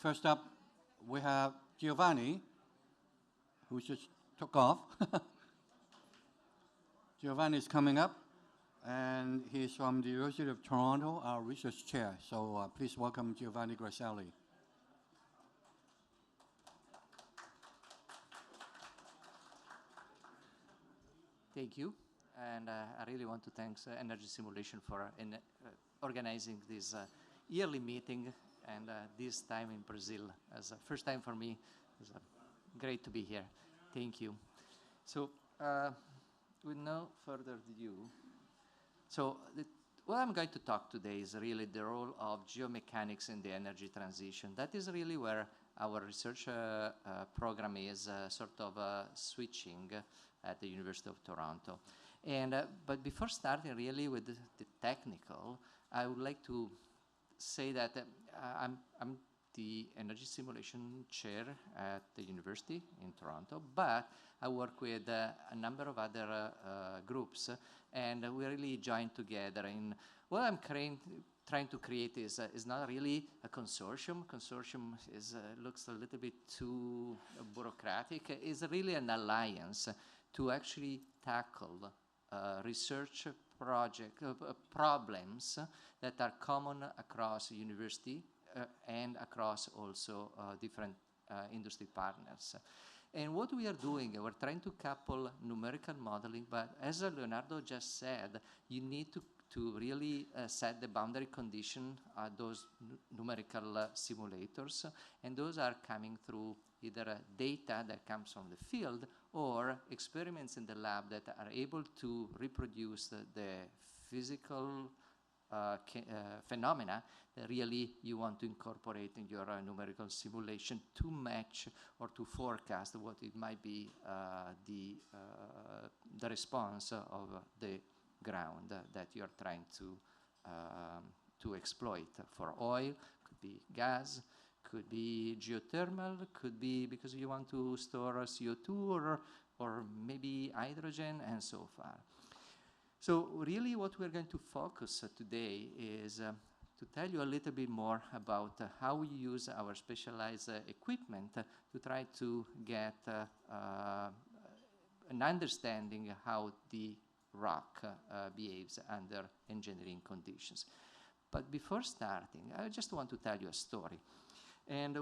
First up, we have Giovanni, who just took off. Giovanni is coming up, and he's from the University of Toronto, our research chair. So please welcome Giovanni Grasselli. Thank you, and I really want to thank Energy Simulation for organizing this yearly meeting, and this time in Brazil as a first time for me. It's great to be here. Thank you. So, with no further ado, what I'm going to talk today is really the role of geomechanics in the energy transition. That is really where our research program is sort of switching at the University of Toronto. And but before starting really with the technical, I would like to say that I'm the energy simulation chair at the university in Toronto, but I work with a number of other groups, and we really join together. And what I'm trying to create is not really a consortium. Consortium looks a little bit too bureaucratic. It's really an alliance to actually tackle research problems that are common across university and across also different industry partners. And what we are doing, we're trying to couple numerical modeling, but as Leonardo just said, you need to really set the boundary condition those numerical simulators, and those are coming through either data that comes from the field or experiments in the lab that are able to reproduce the physical phenomena that really you want to incorporate in your numerical simulation to match or to forecast what it might be the response of the ground that you're trying to exploit. For oil, could be gas, could be geothermal, could be because you want to store CO2 or maybe hydrogen and so far. So really what we're going to focus today is to tell you a little bit more about how we use our specialized equipment to try to get an understanding how the rock behaves under engineering conditions. But before starting, I just want to tell you a story. And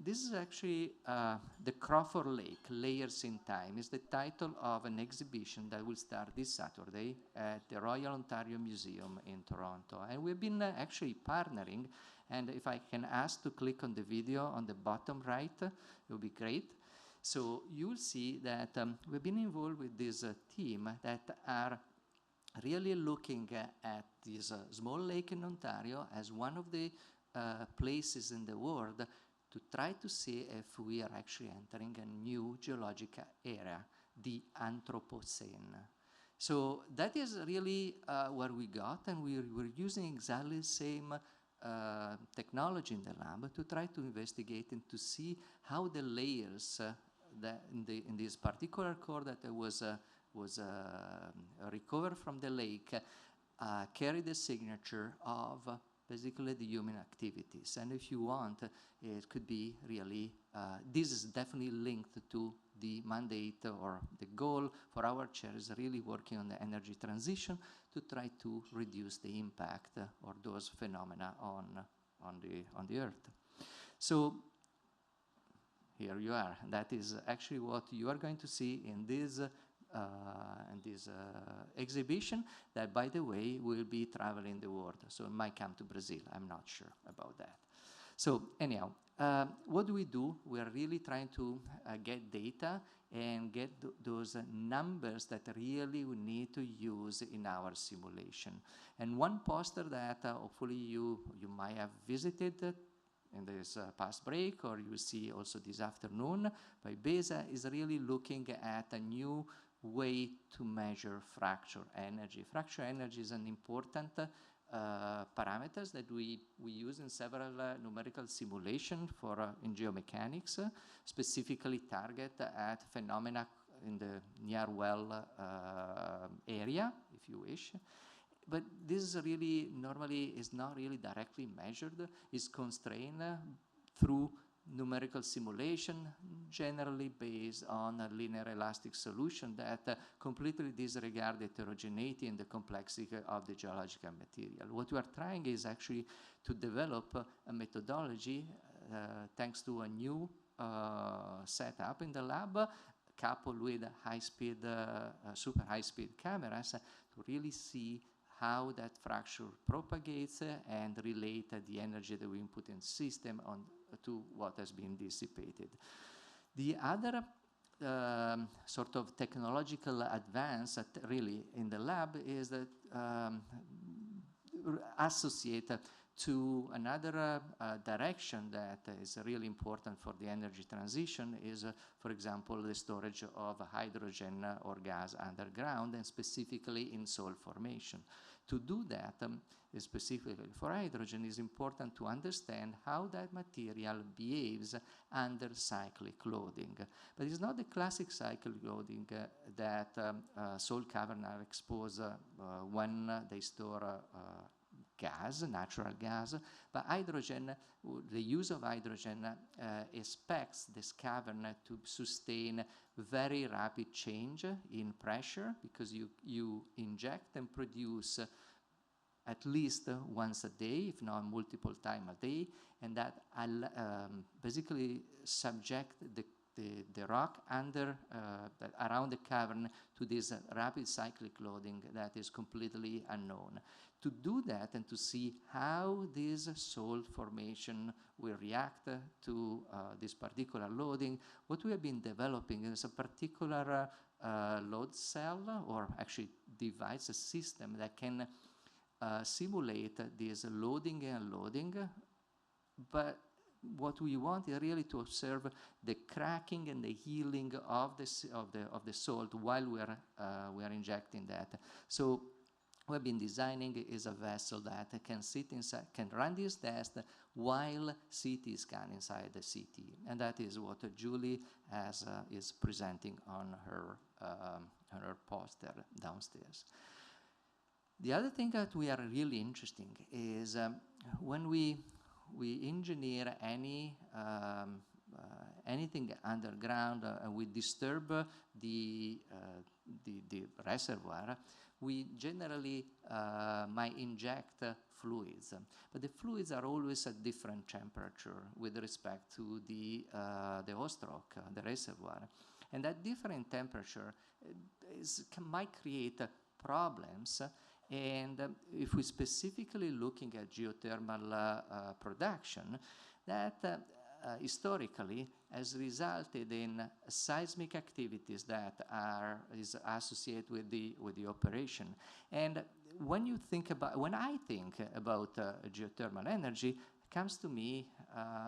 this is actually the Crawford Lake, Layers in Time, is the title of an exhibition that will start this Saturday at the Royal Ontario Museum in Toronto. And we've been actually partnering, and if I can ask to click on the video on the bottom right, it would be great. So you'll see that we've been involved with this team that are really looking at this small lake in Ontario as one of the places in the world to try to see if we are actually entering a new geological era, the Anthropocene. So that is really where we got, and we're using exactly the same technology in the lab to try to investigate and to see how the layers in this particular core that was recovered from the lake carry the signature of basically the human activities. And if you want, it could be really, this is definitely linked to the mandate or the goal for our chair is really working on the energy transition to try to reduce the impact or those phenomena on the earth. So here you are. That is actually what you are going to see in this exhibition that, by the way, will be traveling the world. So it might come to Brazil. I'm not sure about that. So anyhow, what do? We are really trying to get data and get those numbers that really we need to use in our simulation. And one poster that hopefully you might have visited in this past break, or you see also this afternoon by BESA, is really looking at a new way to measure fracture energy. Fracture energy is an important parameters that we use in several numerical simulation for in geomechanics, specifically target at phenomena in the near well area, if you wish. But this is really normally is not really directly measured, is constrained through numerical simulation, generally based on a linear elastic solution that completely disregard the heterogeneity and the complexity of the geological material. What we are trying is actually to develop a methodology thanks to a new setup in the lab, coupled with high-speed, super high-speed cameras to really see how that fracture propagates and relate the energy that we input in the system to what has been dissipated. The other sort of technological advance that really in the lab is that associated to another direction that is really important for the energy transition is, for example, the storage of hydrogen or gas underground, and specifically in soil formation. To do that, specifically for hydrogen, is important to understand how that material behaves under cyclic loading. But it's not the classic cyclic loading that soil caverns are exposed when they store gas, natural gas, but hydrogen, the use of hydrogen expects this cavern to sustain very rapid change in pressure, because you inject and produce at least once a day, if not multiple times a day, and that basically subject the rock under around the cavern to this rapid cyclic loading that is completely unknown. To do that and to see how this soil formation will react to this particular loading, what we have been developing is a particular load cell, or actually device, a system that can simulate this loading and unloading, but what we want is really to observe the cracking and the healing of the salt while we are injecting that. So what we've been designing is a vessel that can sit inside, can run this test while CT scan inside the CT, and that is what Julie is presenting on her poster downstairs. The other thing that we are really interesting is when we engineer anything underground and we disturb the reservoir, we generally might inject fluids, but the fluids are always at different temperature with respect to the host rock, the reservoir, and that different temperature might create problems. And if we're specifically looking at geothermal production, that historically has resulted in seismic activities that is associated with the operation. And when I think about geothermal energy, it comes to me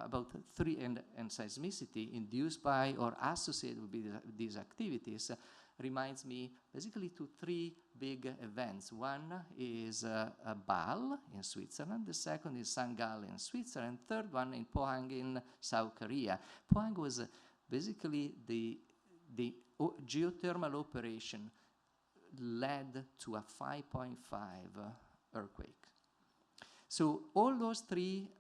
about three, and seismicity induced by or associated with these activities reminds me basically to three big events. One is Bâle in Switzerland, the second is St. Gall in Switzerland, third one in Pohang in South Korea. Pohang was basically the geothermal operation led to a 5.5 earthquake. So all those three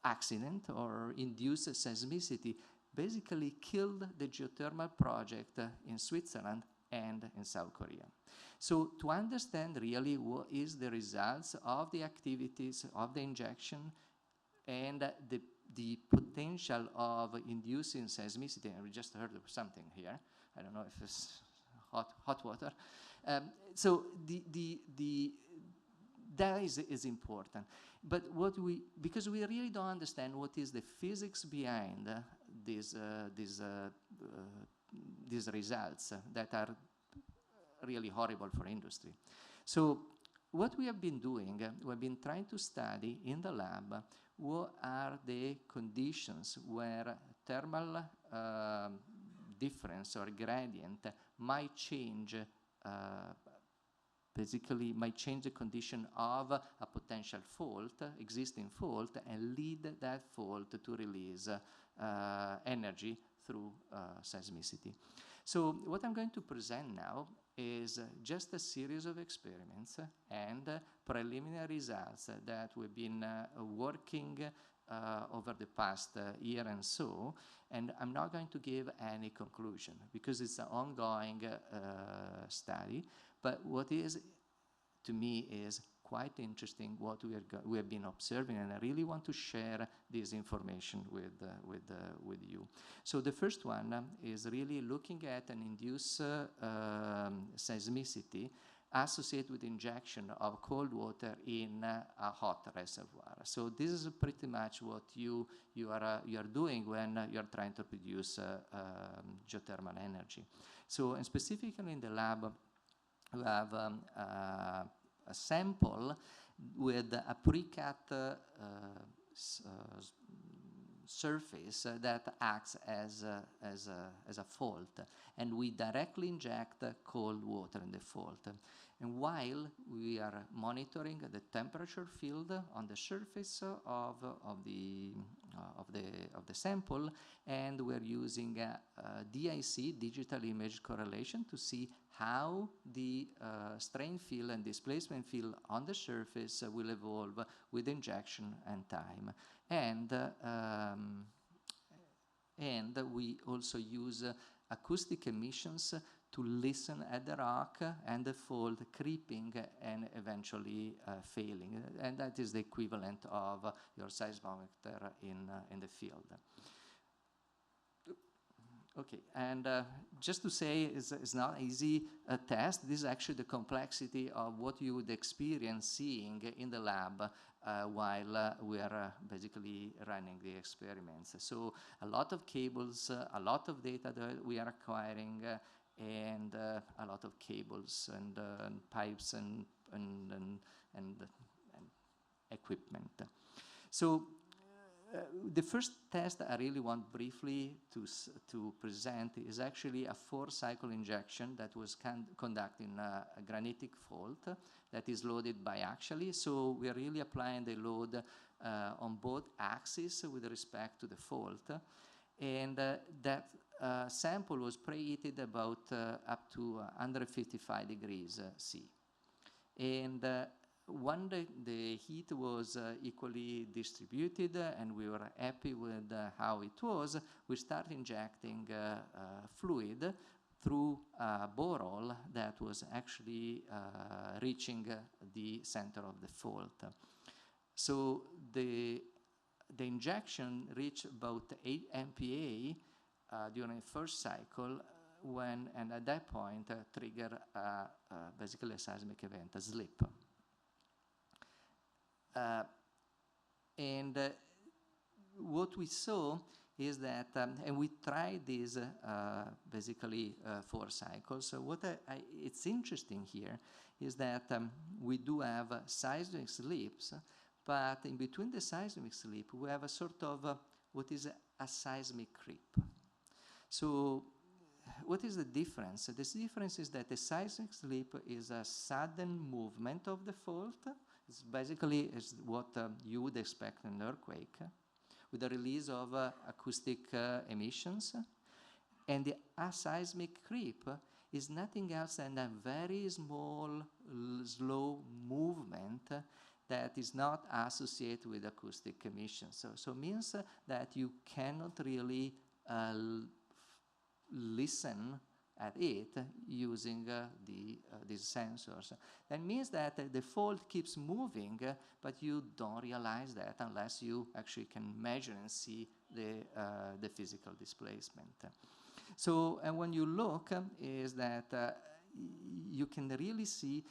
accidents or induced seismicity basically killed the geothermal project in Switzerland and in South Korea. So to understand really what is the results of the activities of the injection and the potential of inducing seismicity, and we just heard of something here, I don't know if it's hot water. So that is important. But because we really don't understand what is the physics behind these results that are really horrible for industry. So what we have been doing, we've been trying to study in the lab what are the conditions where thermal difference or gradient might change basically might change the condition of a potential fault, existing fault, and lead that fault to release energy through seismicity. So what I'm going to present now is just a series of experiments and preliminary results that we've been working over the past year and so, and I'm not going to give any conclusion because it's an ongoing study. But what is, to me, is quite interesting what we have been observing, and I really want to share this information with you. So the first one is really looking at an induced seismicity associated with injection of cold water in a hot reservoir. So this is pretty much what you are doing when you are trying to produce geothermal energy. So, and specifically in the lab, we have a sample with a pre-cut surface that acts as a fault, and we directly inject cold water in the fault. And while we are monitoring the temperature field on the surface of the sample, and we're using DIC, digital image correlation, to see how the strain field and displacement field on the surface will evolve with injection and time. And we also use acoustic emissions to listen at the rock and the fault creeping and eventually failing. And that is the equivalent of your seismometer in the field. Okay, and just to say, it's not an easy test. This is actually the complexity of what you would experience seeing in the lab while we are basically running the experiments. So a lot of cables, a lot of data that we are acquiring, and a lot of cables and pipes and equipment. So the first test I really want briefly to present is actually a 4-cycle injection that was conducted in a granitic fault that is loaded biaxially. So we are really applying the load on both axes with respect to the fault. And that sample was preheated about up to 155 degrees C. And when the heat was equally distributed and we were happy with how it was, we started injecting fluid through a borehole that was actually reaching the center of the fault. So the injection reached about 8 MPa during the first cycle, and at that point triggered basically a seismic event, a slip. And what we saw is that, and we tried these basically 4 cycles. So what it's interesting here is that we do have seismic slips, but in between the seismic slip, we have a sort of what is a seismic creep. So what is the difference? The difference is that the seismic slip is a sudden movement of the fault. It's basically what you would expect in an earthquake, with the release of acoustic emissions. And the aseismic creep is nothing else than a very small, slow movement that is not associated with acoustic emissions. So it means that you cannot really listen at it using these sensors. That means that the fault keeps moving, but you don't realize that unless you actually can measure and see the physical displacement. So, and when you look, is that you can really see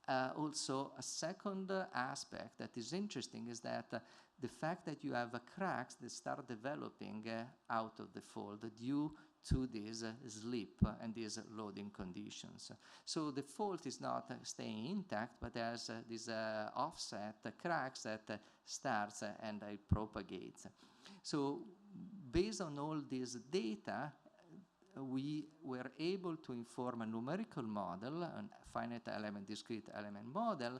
also a second aspect that is interesting is that the fact that you have cracks that start developing out of the fault due to this slip and these loading conditions. So the fault is not staying intact, but there's this offset cracks that starts and it propagates. So based on all this data, we were able to inform a numerical model, a finite element, discrete element model,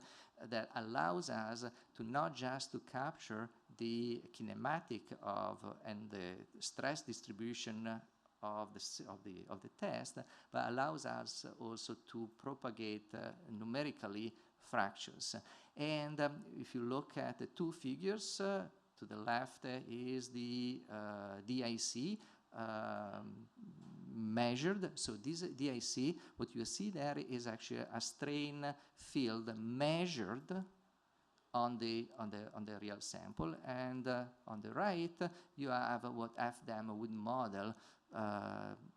that allows us to not just to capture the kinematic of and the stress distribution of the test, but allows us also to propagate numerically fractures. And if you look at the 2 figures, to the left is the DIC measured. So this DIC, what you see there is actually a strain field measured on the real sample, and on the right you have what FDAM would model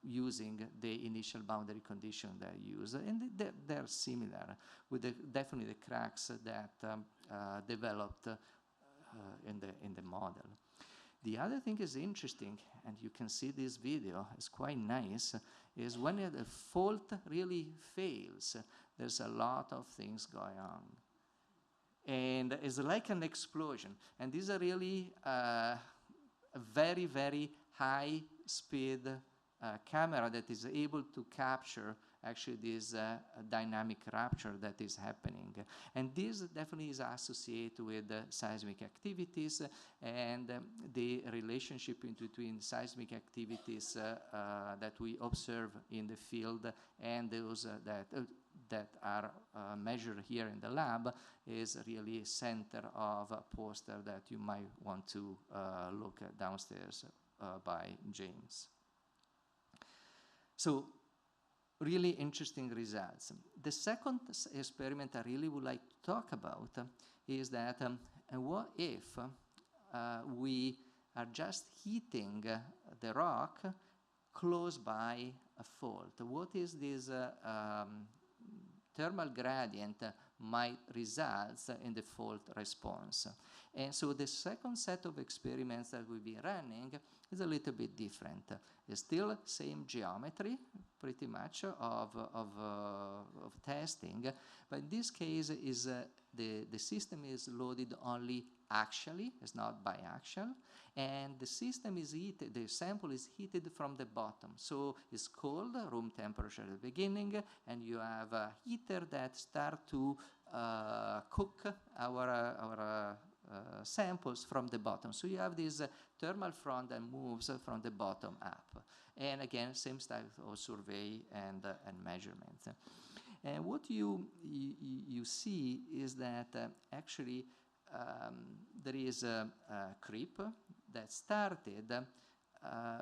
using the initial boundary condition they use, and they're similar with definitely the cracks that developed in the model. The other thing is interesting, and you can see this video, it's quite nice, is when the fault really fails, there's a lot of things going on. And it's like an explosion. And these are really a very, very high speed camera that is able to capture actually this dynamic rupture that is happening. And this definitely is associated with seismic activities and the relationship between seismic activities that we observe in the field and those that are measured here in the lab is really center of a poster that you might want to look at downstairs by James. So really interesting results. The second experiment I really would like to talk about is that what if we are just hitting the rock close by a fault? What is this thermal gradient might result in the fault response? And so the second set of experiments that we'll be running is a little bit different. It's still same geometry, pretty much, of testing, but in this case is the system is loaded only axially, it's not biaxial, and the system is heated, the sample is heated from the bottom. So it's cold, room temperature at the beginning, and you have a heater that start to cook our samples from the bottom. So you have this thermal front that moves from the bottom up. And again, same style of survey and measurement. And what you see is that actually there is a creep that started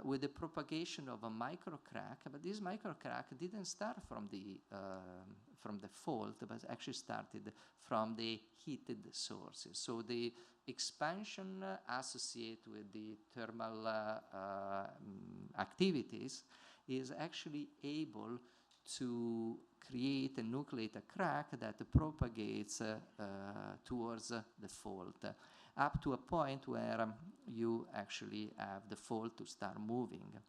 with the propagation of a microcrack, but this microcrack didn't start from the fault, but actually started from the heated sources. So the expansion associated with the thermal activities is actually able to create and nucleate a crack that propagates towards the fault, up to a point where you actually have the fault to start moving.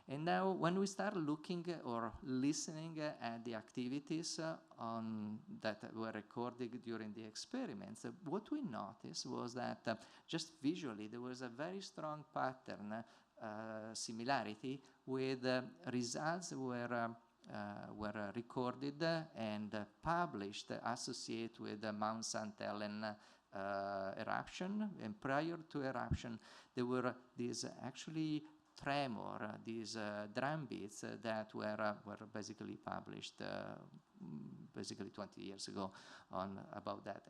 And now when we start looking or listening at the activities that were recorded during the experiments, what we noticed was that just visually there was a very strong pattern, similarity with results were recorded and published associated with the Mount St. Helens eruption. And prior to eruption, there were these actually tremor, these drum beats that were basically published basically 20 years ago about that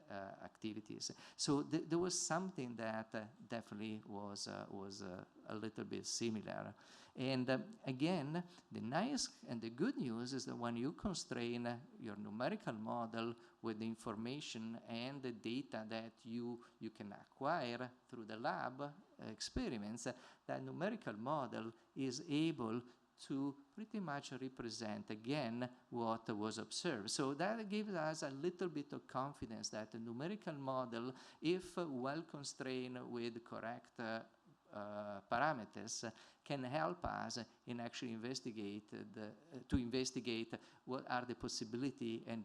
activities. So there was something that definitely was a little bit similar. And again, the nice and the good news is that when you constrain your numerical model with the information and the data that you can acquire through the lab experiments, that numerical model is able to pretty much represent again what was observed. So that gives us a little bit of confidence that the numerical model, if well constrained with correct parameters, can help us in actually investigate what are the possibility and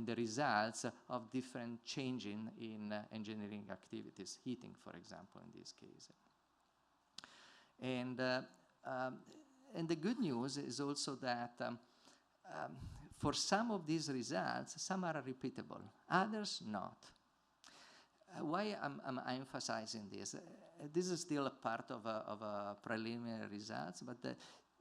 the results of different changing in engineering activities, heating, for example, in this case. And the good news is also that for some of these results, some are repeatable, others not. Why I'm emphasizing this? This is still a part of a preliminary results, but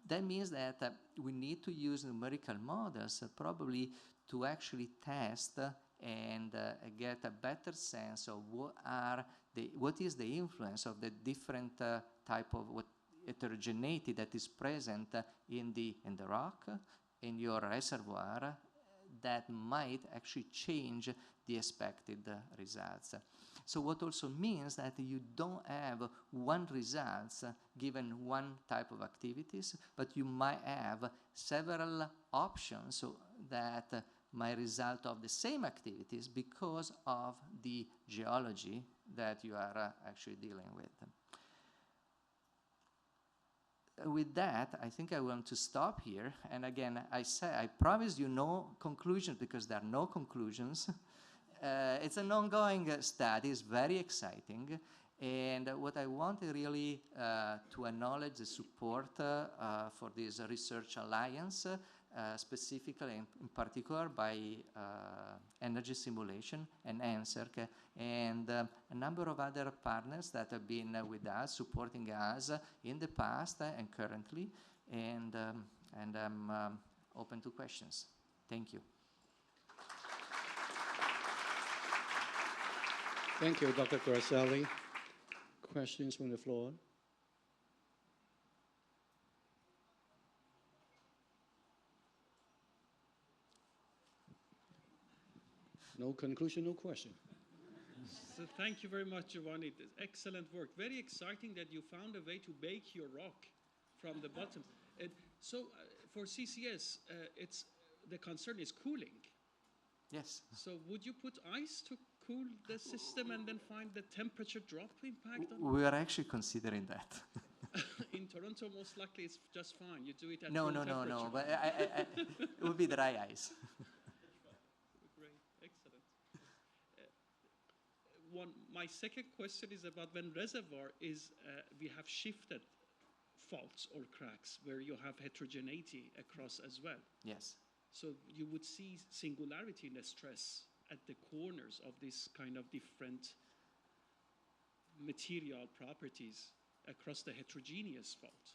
that means that we need to use numerical models probably to actually test and get a better sense of what is the influence of the different type of heterogeneity that is present in the rock, in your reservoir, that might actually change the expected results. So what also means that you don't have one results given one type of activities, but you might have several options so that might result of the same activities because of the geology that you are actually dealing with. With that, I think I want to stop here. And again, I promise you no conclusions because there are no conclusions. It's an ongoing study. It's very exciting. And what I want really to acknowledge the support for this research alliance, specifically in particular by Energy Simulation and NSERC, and a number of other partners that have been with us, supporting us in the past and currently. And I'm open to questions. Thank you. Thank you, Dr. Grasselli. Questions from the floor? No conclusion, no question. So thank you very much, Giovanni. Excellent work. Very exciting that you found a way to bake your rock from the bottom. For CCS, the concern is cooling. Yes. So would you put ice to cool the system and then find the temperature drop impact on it? We are actually considering that. In Toronto, most likely it's just fine. You do it at No. room temperature. But it would be dry ice. Great, excellent. My second question is about when reservoir is, we have shifted faults or cracks where you have heterogeneity across as well. Yes. So you would see singularity in the stress at the corners of this kind of different material properties across the heterogeneous fault.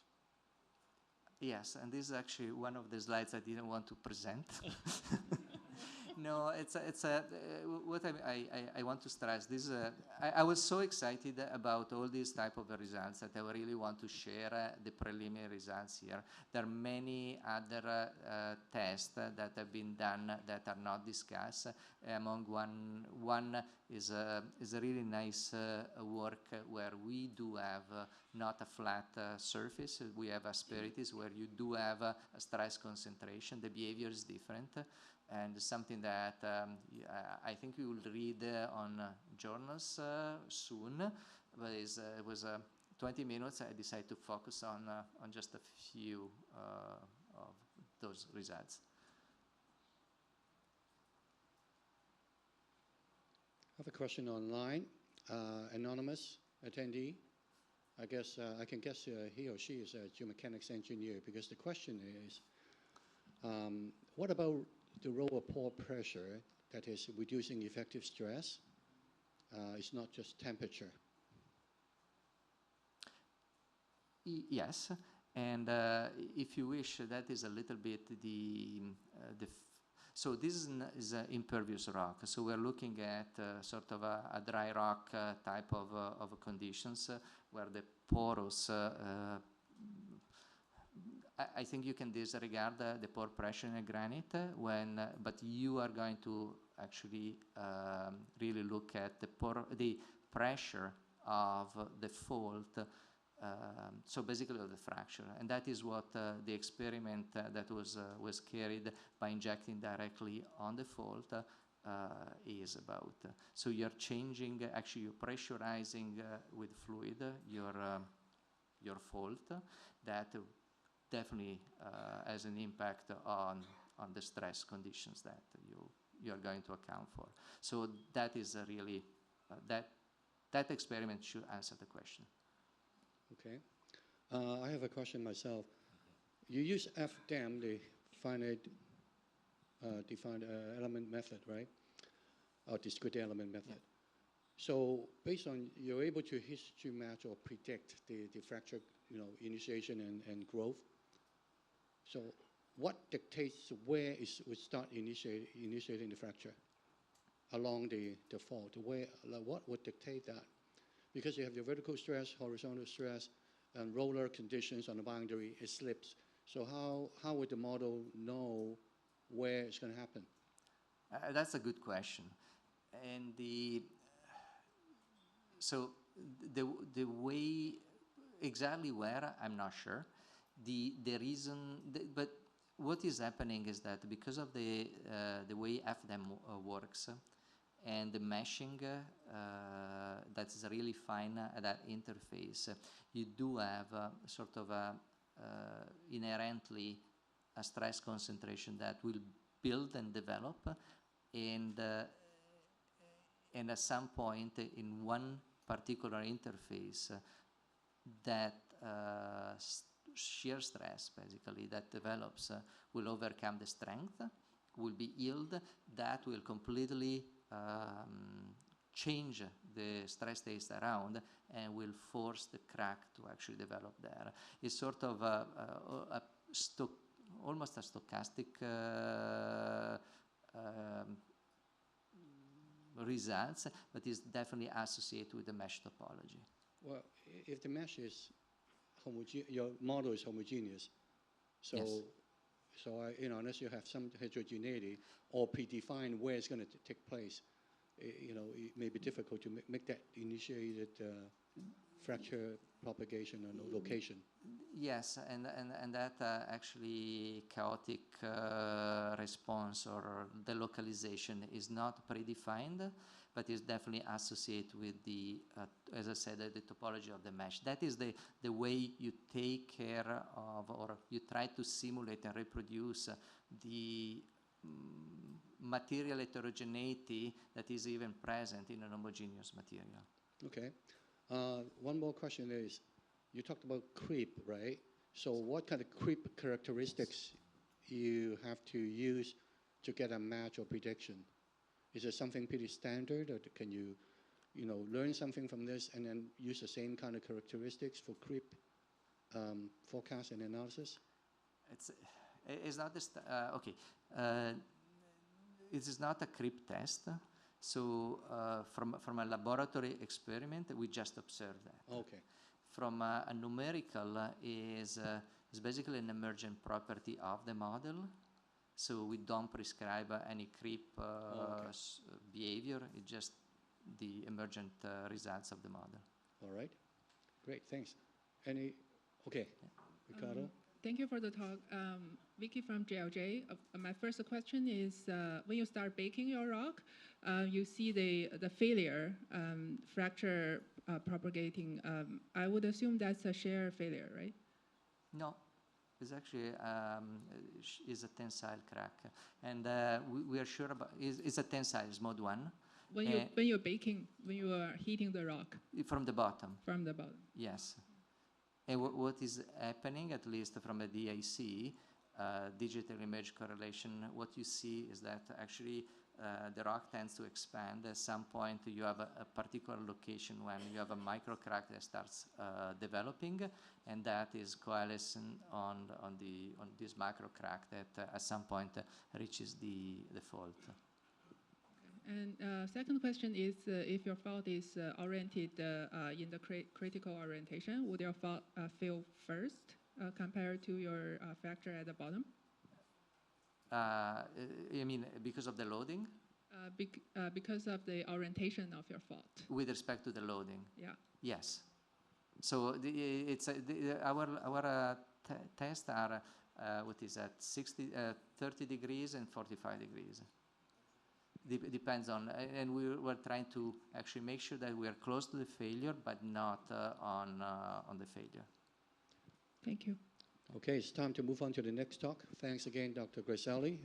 Yes, and this is actually one of the slides I didn't want to present. No, what I want to stress. I was so excited about all these type of results that I really want to share the preliminary results here. There are many other tests that have been done that are not discussed. Among one is a really nice work where we do have not a flat surface. We have asperities where you do have a stress concentration. The behavior is different. And something that I think we will read on journals soon, but it was 20 minutes. I decided to focus on just a few of those results. I have a question online. Anonymous attendee. I guess I can guess he or she is a geomechanics engineer because the question is, what about the role of pore pressure, that is reducing effective stress? It's not just temperature. Yes, and if you wish, that is a little bit so this is an impervious rock. So we're looking at sort of a dry rock type of conditions where the porous I think you can disregard the pore pressure in a granite but you are going to actually really look at the pressure of the fault. So basically of the fracture, and that is what the experiment that was carried by injecting directly on the fault is about. So you're changing, actually you're pressurizing with fluid your fault. That definitely has an impact on the stress conditions that you are going to account for. So that is really that experiment should answer the question. Okay. I have a question myself. You use FDAM, the finite defined element method, right? Or discrete element method. Yeah. So based on, you're able to history match or predict the fracture, initiation and growth. So what dictates where we start initiating the fracture? along the fault? What would dictate that? Because you have your vertical stress, horizontal stress, and roller conditions on the boundary, it slips. So how would the model know where it's going to happen? That's a good question. And the way, exactly where, I'm not sure. The reason, but what is happening is that because of the way FDM works and the meshing that is really fine at that interface, you do have sort of inherently a stress concentration that will build and develop, and at some point in one particular interface, that shear stress basically that develops will overcome the strength, will be yield, that will completely change the stress test around and will force the crack to actually develop there. It's sort of almost a stochastic results, but is definitely associated with the mesh topology. Well, if the mesh is your model is homogeneous, so Yes. Unless you have some heterogeneity or predefine where it's going to take place, it may be difficult to make that initiated fracture propagation and location. Yes, and that actually chaotic response or the localization is not predefined, but is definitely associated with the, as I said, the topology of the mesh. That is the way you take care of, or you try to simulate and reproduce the material heterogeneity that is even present in an homogeneous material. Okay. One more question is, you talked about creep, right? So what kind of creep characteristics you have to use to get a match or prediction? Is it something pretty standard, or can you, learn something from this and then use the same kind of characteristics for creep forecast and analysis? It's not this. Okay. It is not a creep test. So from a laboratory experiment, we just observe that. Okay. From a numerical is basically an emergent property of the model. So we don't prescribe any creep behavior. It's just the emergent results of the model. All right. Great. Thanks. Okay. Ricardo? Thank you for the talk. Vicky from JLJ. My first question is, when you start baking your rock, you see the failure, fracture propagating. I would assume that's a shear failure, right? No, it's actually is a tensile crack, and we are sure about it's a tensile. It's mode 1. When you're baking, when you are heating the rock from the bottom. From the bottom. Yes. And what is happening, at least from a DIC, digital image correlation, what you see is that actually the rock tends to expand. At some point, you have a particular location when you have a micro crack that starts developing, and that is coalescent on this macro crack that at some point reaches the fault. And second question is, if your fault is oriented in the critical orientation, would your fault fail first compared to your fracture at the bottom? You mean because of the loading? Because of the orientation of your fault. With respect to the loading? Yeah. Yes. So our tests are, 30 degrees and 45 degrees. Depends on, and we're trying to actually make sure that we are close to the failure, but not on the failure. Thank you. Okay, it's time to move on to the next talk. Thanks again, Dr. Grasselli.